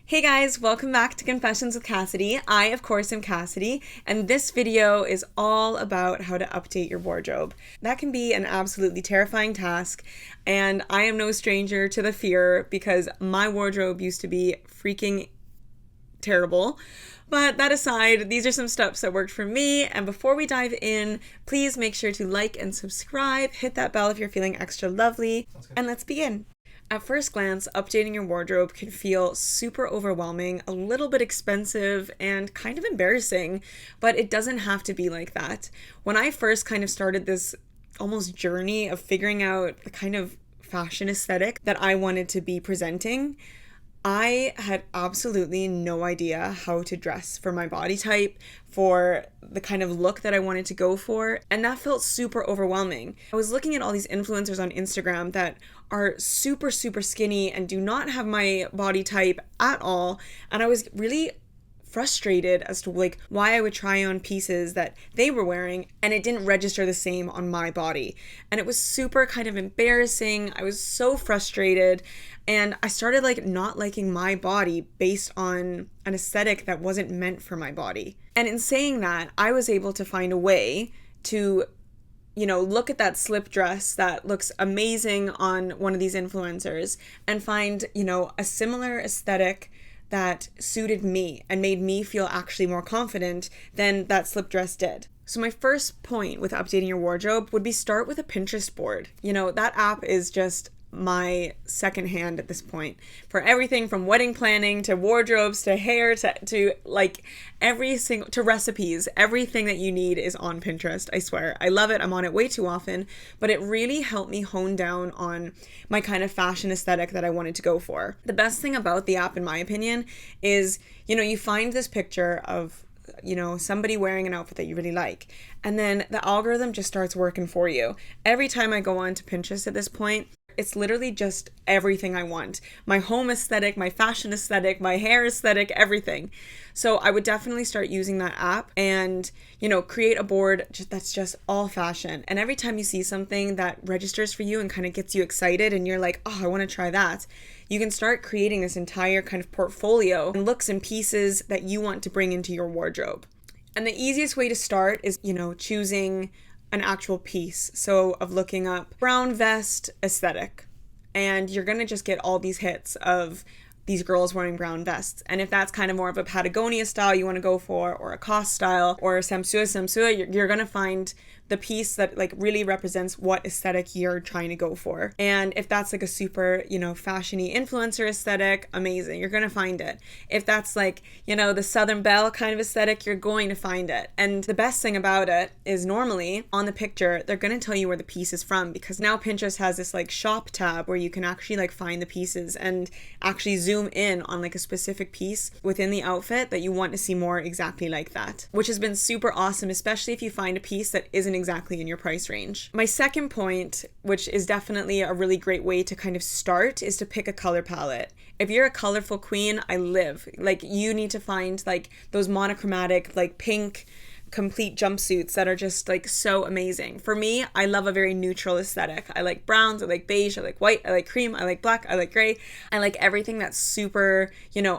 Hey guys, welcome back to Confessions with Cassidy. I, of course, am Cassidy, and this video is all about how to update your wardrobe. That can be an absolutely terrifying task, and I am no stranger to the fear because my wardrobe used to be freaking terrible. But that aside, these are some steps that worked for me, and before we dive in, please make sure to like and subscribe, hit that bell if you're feeling extra lovely, and let's begin. At first glance, updating your wardrobe can feel super overwhelming, a little bit expensive, and kind of embarrassing, but it doesn't have to be like that. When I first kind of started this almost journey of figuring out the kind of fashion aesthetic that I wanted to be presenting, I had absolutely no idea how to dress for my body type, for the kind of look that I wanted to go for, and that felt super overwhelming. I was looking at all these influencers on Instagram that are super skinny and do not have my body type at all, and I was really frustrated as to why I would try on pieces that they were wearing and it didn't register the same on my body. And it was super kind of embarrassing. I was so frustrated, and I started not liking my body based on an aesthetic that wasn't meant for my body. And in saying that, I was able to find a way to look at that slip dress that looks amazing on one of these influencers and find, a similar aesthetic that suited me and made me feel actually more confident than that slip dress did. So my first point with updating your wardrobe would be start with a Pinterest board. That app is just my second hand at this point for everything from wedding planning to wardrobes to hair to recipes. Everything that you need is on Pinterest. I swear, I love it. I'm on it way too often, but it really helped me hone down on my kind of fashion aesthetic that I wanted to go for. The best thing about the app, in my opinion, is you find this picture of somebody wearing an outfit that you really like, and then the algorithm just starts working for you. Every time I go on to Pinterest at this point, it's literally just everything I want. My home aesthetic, my fashion aesthetic, my hair aesthetic, everything. So I would definitely start using that app and, create a board that's just all fashion. And every time you see something that registers for you and kind of gets you excited and you're like, oh, I want to try that, you can start creating this entire kind of portfolio and looks and pieces that you want to bring into your wardrobe. And the easiest way to start is, choosing an actual piece. So of looking up brown vest aesthetic, and you're going to just get all these hits of these girls wearing brown vests. And if that's kind of more of a Patagonia style you want to go for, or a COS style, or a Samsua, you're going to find the piece that really represents what aesthetic you're trying to go for. And if that's a super, fashiony influencer aesthetic, amazing. You're going to find it. If that's the Southern Belle kind of aesthetic, you're going to find it. And the best thing about it is normally on the picture, they're going to tell you where the piece is from, because now Pinterest has this shop tab where you can actually find the pieces and actually zoom in on a specific piece within the outfit that you want to see more exactly like that, which has been super awesome, especially if you find a piece that isn't exactly in your price range. My second point, which is definitely a really great way to kind of start, is to pick a color palette. If you're a colorful queen, I live. You need to find those monochromatic, pink, complete jumpsuits that are just so amazing. For me, I love a very neutral aesthetic. I like browns, I like beige, I like white, I like cream, I like black, I like gray. I like everything that's super,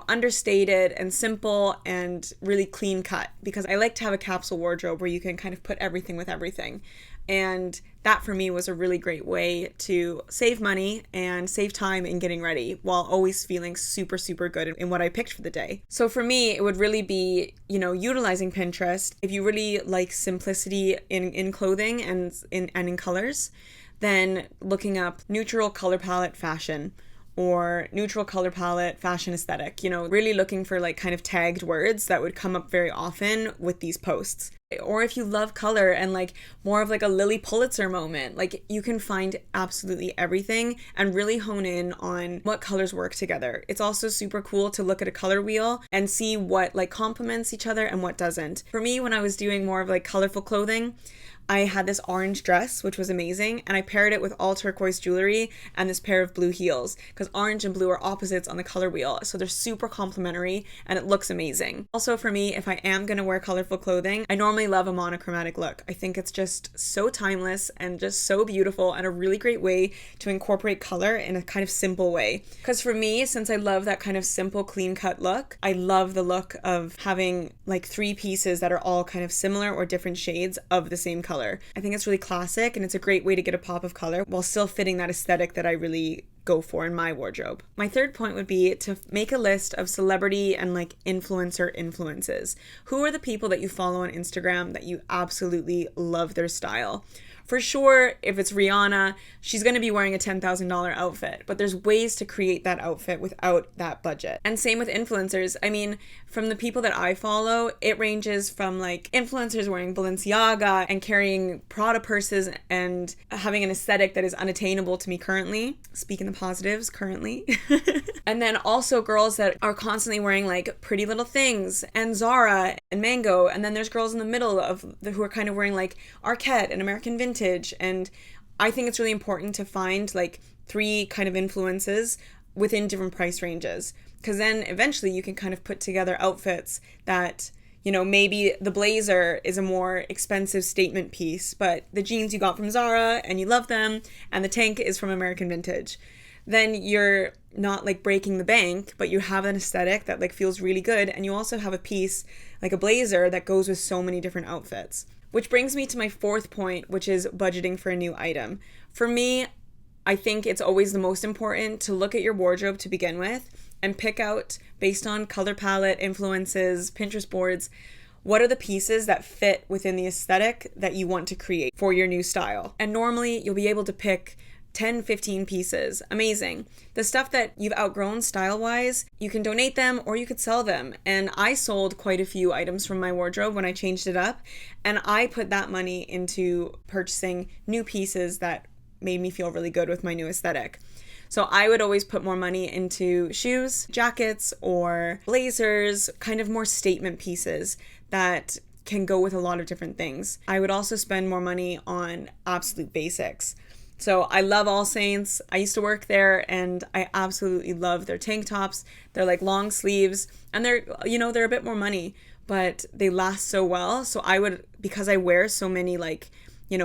understated and simple and really clean cut, because I like to have a capsule wardrobe where you can kind of put everything with everything. And that for me was a really great way to save money and save time in getting ready while always feeling super good in what I picked for the day. So for me, it would really be, utilizing Pinterest. If you really like simplicity in clothing and in colors, then looking up neutral color palette fashion or neutral color palette fashion aesthetic, really looking for kind of tagged words that would come up very often with these posts. Or if you love color and more of a Lily Pulitzer moment, you can find absolutely everything and really hone in on what colors work together. It's also super cool to look at a color wheel and see what complements each other and what doesn't. For me, when I was doing more of colorful clothing, I had this orange dress, which was amazing, and I paired it with all turquoise jewelry and this pair of blue heels, because orange and blue are opposites on the color wheel, so they're super complementary and it looks amazing. Also for me, if I am going to wear colorful clothing, I normally love a monochromatic look. I think it's just so timeless and just so beautiful and a really great way to incorporate color in a kind of simple way. Because for me, since I love that kind of simple, clean-cut look, I love the look of having like 3 pieces that are all kind of similar or different shades of the same color. I think it's really classic and it's a great way to get a pop of color while still fitting that aesthetic that I really go for in my wardrobe. My third point would be to make a list of celebrity and like influencer influences. Who are the people that you follow on Instagram that you absolutely love their style? For sure, if it's Rihanna, she's going to be wearing a $10,000 outfit, but there's ways to create that outfit without that budget. And same with influencers. I mean, from the people that I follow, it ranges from like influencers wearing Balenciaga and carrying Prada purses and having an aesthetic that is unattainable to me currently. Speaking the positives, currently. And then also girls that are constantly wearing like Pretty Little Things and Zara and Mango. And then there's girls in the middle who are kind of wearing like Arquette and American Vintage. And I think it's really important to find like 3 kind of influences within different price ranges, because then eventually you can kind of put together outfits that, you know, maybe the blazer is a more expensive statement piece, but the jeans you got from Zara and you love them, and the tank is from American Vintage. Then you're not like breaking the bank, but you have an aesthetic that like feels really good, and you also have a piece like a blazer that goes with so many different outfits. Which brings me to my 4th point, which is budgeting for a new item. For me, I think it's always the most important to look at your wardrobe to begin with and pick out, based on color palette, influences, Pinterest boards, what are the pieces that fit within the aesthetic that you want to create for your new style. And normally you'll be able to pick 10, 15 pieces. Amazing. The stuff that you've outgrown style-wise, you can donate them or you could sell them. And I sold quite a few items from my wardrobe when I changed it up, and I put that money into purchasing new pieces that made me feel really good with my new aesthetic. So I would always put more money into shoes, jackets, or blazers, kind of more statement pieces that can go with a lot of different things. I would also spend more money on absolute basics. So I love All Saints. I used to work there and I absolutely love their tank tops. They're like long sleeves and they're a bit more money, but they last so well. So I would, because I wear so many like,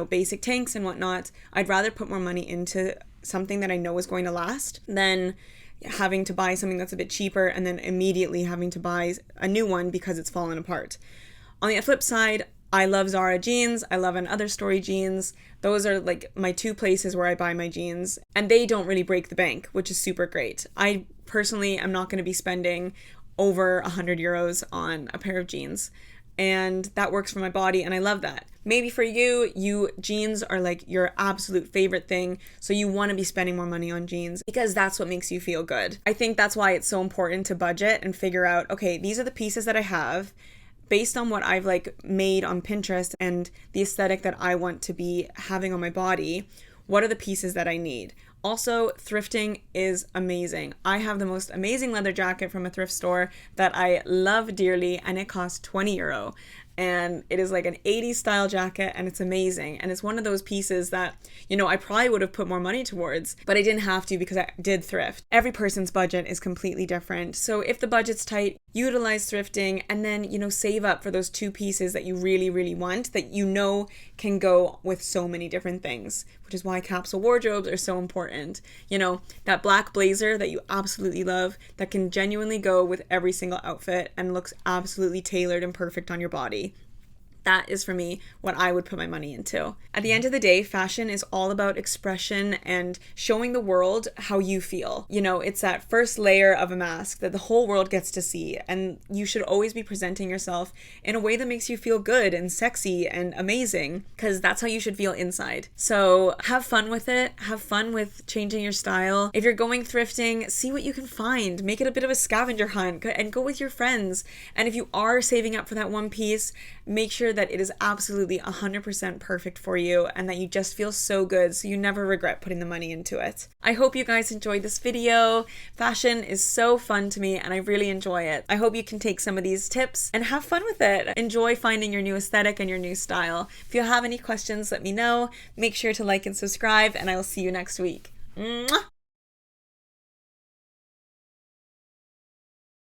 basic tanks and whatnot, I'd rather put more money into something that I know is going to last than having to buy something that's a bit cheaper and then immediately having to buy a new one because it's fallen apart. On the flip side, I love Zara jeans. I love Another Story jeans. Those are like my 2 places where I buy my jeans, and they don't really break the bank, which is super great. I personally am not going to be spending over 100 euros on a pair of jeans, and that works for my body, and I love that. Maybe for you jeans are like your absolute favorite thing, so you want to be spending more money on jeans because that's what makes you feel good. I think that's why it's so important to budget and figure out, okay, these are the pieces that I have based on what I've like made on Pinterest and the aesthetic that I want to be having on my body. What are the pieces that I need? Also, thrifting is amazing. I have the most amazing leather jacket from a thrift store that I love dearly, and it costs 20 euro. And it is like an 80s style jacket, and it's amazing. And it's one of those pieces that, I probably would have put more money towards, but I didn't have to because I did thrift. Every person's budget is completely different. So if the budget's tight, utilize thrifting and then, save up for those 2 pieces that you really, really want that can go with so many different things, which is why capsule wardrobes are so important. That black blazer that you absolutely love that can genuinely go with every single outfit and looks absolutely tailored and perfect on your body. That is, for me, what I would put my money into. At the end of the day, fashion is all about expression and showing the world how you feel. It's that first layer of a mask that the whole world gets to see. And you should always be presenting yourself in a way that makes you feel good and sexy and amazing, because that's how you should feel inside. So have fun with it. Have fun with changing your style. If you're going thrifting, see what you can find. Make it a bit of a scavenger hunt and go with your friends. And if you are saving up for that one piece, make sure sure that it is absolutely 100% perfect for you and that you just feel so good so you never regret putting the money into it. I hope you guys enjoyed this video. Fashion is so fun to me and I really enjoy it. I hope you can take some of these tips and have fun with it. Enjoy finding your new aesthetic and your new style. If you have any questions, let me know. Make sure to like and subscribe, and I will see you next week. Mwah!